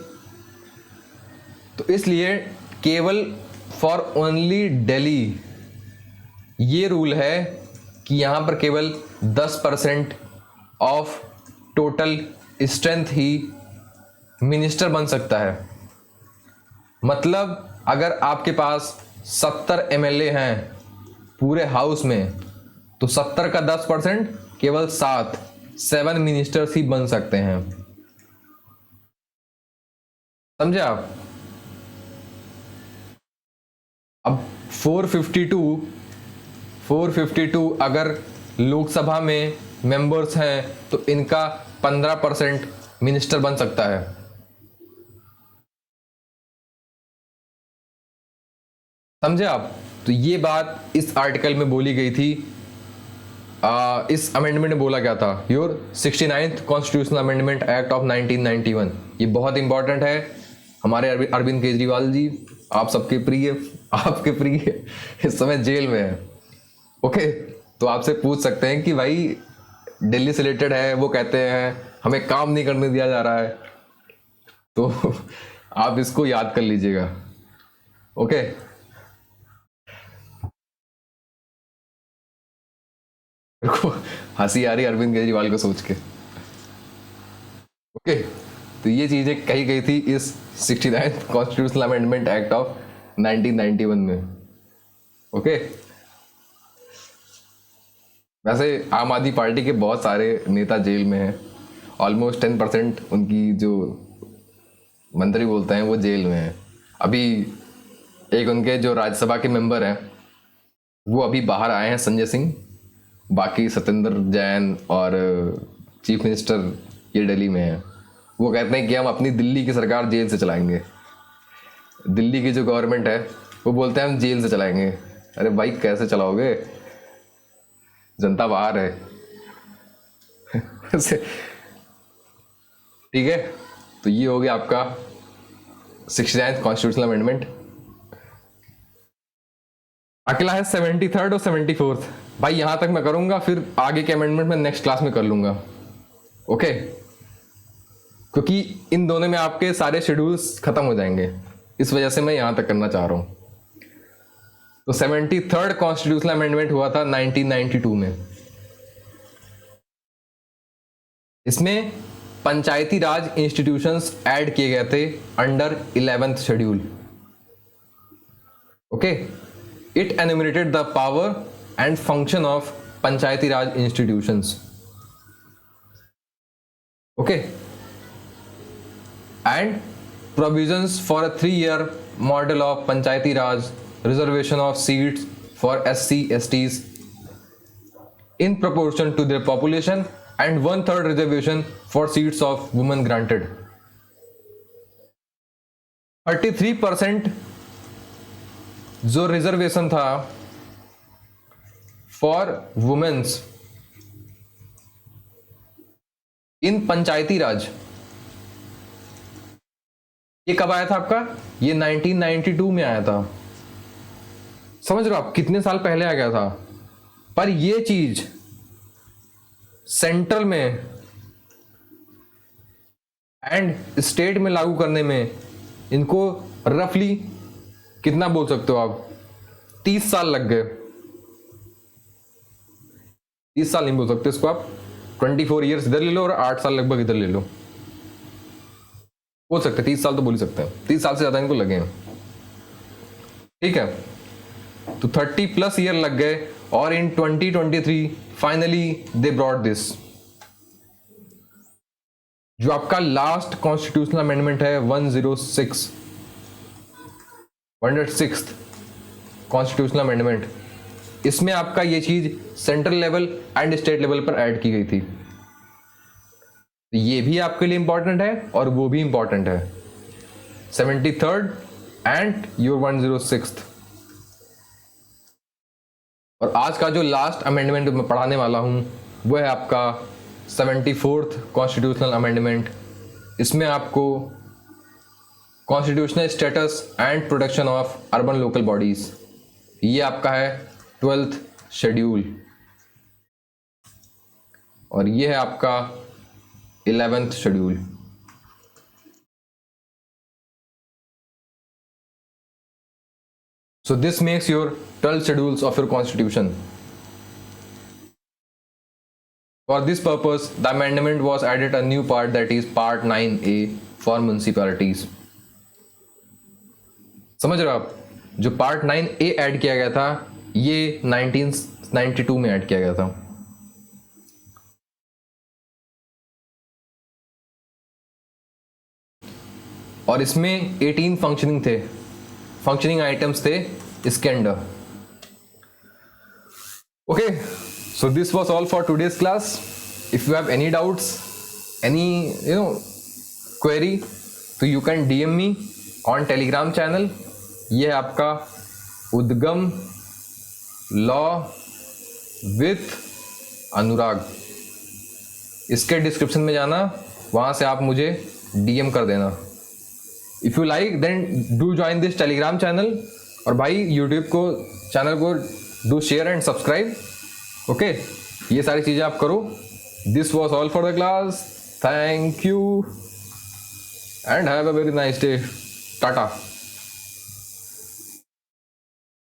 A: तो इसलिए केवल फॉर ओनली दिल्ली ये रूल है कि यहां पर केवल 10% of total strength he minister बन सकता है। मतलब अगर आपके पास 70 MLA हैं पूरे हाउस में, तो 70 का 10% केवल 7 मिनिस्टर्स ही बन सकते हैं। समझे आप? अब 452 अगर लोकसभा में मेंबर्स हैं तो इनका 15% मिनिस्टर बन सकता है। समझे आप? तो ये बात इस आर्टिकल में बोली गई थी। इस अमेंडमेंट में बोला गया था your 69th constitutional amendment act of 1991। ये बहुत इंपॉर्टेंट है। हमारे अरविंद केजरीवाल जी, आप सबके प्रिय, आपके प्रिय इस समय जेल में है। ओके, तो आपसे पूछ सकते हैं कि भाई दिल्ली से रिलेटेड है, वो कहते हैं हमें काम नहीं करने दिया जा रहा है, तो आप इसको याद कर लीजिएगा। ओके, मेरे को हंसी आ रही अरविंद केजरीवाल को सोच के। ओके, तो ये चीजें कही गई थी इस 69th constitutional amendment act of 1991 में। ओके, वैसे आम आदमी पार्टी के बहुत सारे नेता जेल में हैं। ऑलमोस्ट 10% उनकी जो मंत्री बोलते हैं वो जेल में हैं। अभी एक उनके जो राज्यसभा के मेंबर हैं वो अभी बाहर आए हैं, संजय सिंह। बाकी सत्येंद्र जैन और चीफ मिनिस्टर ये दिल्ली में हैं। वो कहते हैं कि हम अपनी दिल्ली की सरकार जेल से चलाएंगे। दिल्ली की जो गवर्नमेंट है वो बोलते हैं हम जेल से चलाएंगे। अरे भाई कैसे चलाओगे, जनता बाहर है। ठीक है, तो ये हो गया आपका 69th कॉन्स्टिट्यूशनल अमेंडमेंट। अगला है 73rd और 74th। भाई यहां तक मैं करूंगा, फिर आगे के अमेंडमेंट में नेक्स्ट क्लास में कर लूंगा। ओके, क्योंकि इन दोनों में आपके सारे शेड्यूल्स खत्म हो जाएंगे, इस वजह से मैं यहां तक करना चाह रहा हूं। तो 73rd कॉन्स्टिट्यूशनल अमेंडमेंट हुआ था 1992 में। इसमें पंचायती राज इंस्टीट्यूशंस ऐड किए गए थे under 11th schedule. Okay, it enumerated the power and function of Panchayati Raj institutions. Okay, and provisions for a 3-year model of Panchayati Raj, reservation of seats for SC STs in proportion to their population and 1/3 reservation for seats of women granted. 33% जो reservation था for women's in पंचायती राज, ये कब आया था आपका? ये 1992 में आया था। समझ रहे हो आप कितने साल पहले आ गया था? पर ये चीज सेंट्रल में एंड स्टेट में लागू करने में इनको रफली कितना बोल सकते हो आप? 30 साल लग गए। 30 साल नहीं बोल सकते इसको आप, 24 ईयर्स इधर ले लो और 8 साल लगभग इधर ले लो, बोल सकते 30 साल तो बोल ही सकते हैं। 30 साल से ज्यादा इनको लगे हैं, ठीक है। तो 30+ ईयर लग गए और इन 2023 फाइनली दे ब्रॉट दिस। जो आपका लास्ट कॉन्स्टिट्यूशनल अमेंडमेंट है 106th कॉन्स्टिट्यूशनल अमेंडमेंट, इसमें आपका ये चीज central level and state level पर ऐड की गई थी। ये भी आपके लिए इंपॉर्टेंट है और वो भी इंपॉर्टेंट है, 73rd एंड योर 106th। और आज का जो लास्ट अमेंडमेंट मैं पढ़ाने वाला हूं वो है आपका 74th कॉन्स्टिट्यूशनल अमेंडमेंट। इसमें आपको constitutional status and protection of urban local bodies, ये आपका है 12th शेड्यूल, और ये है आपका 11th schedule. So this makes your 12 schedules of your constitution. For this purpose, the amendment was added a new part, that is part 9A for municipalities. समझ रहे हो आप? जो पार्ट 9A ऐड किया गया था ये 1992 में ऐड किया गया था। और इसमें 18 फंक्शनिंग आइटम्स थे इसके under. Okay, so this was all for today's class. If you have any doubts, any query, so you can DM me on Telegram channel. ये है आपका उद्गम लॉ विथ अनुराग, इसके डिस्क्रिप्शन में जाना, वहां से आप मुझे DM कर देना। If you like then do join this telegram channel, और भाई यूट्यूब को चैनल को do share and subscribe. Okay, ये सारी चीजें आप करो। This was all for the class, thank you and have a very nice day, Tata.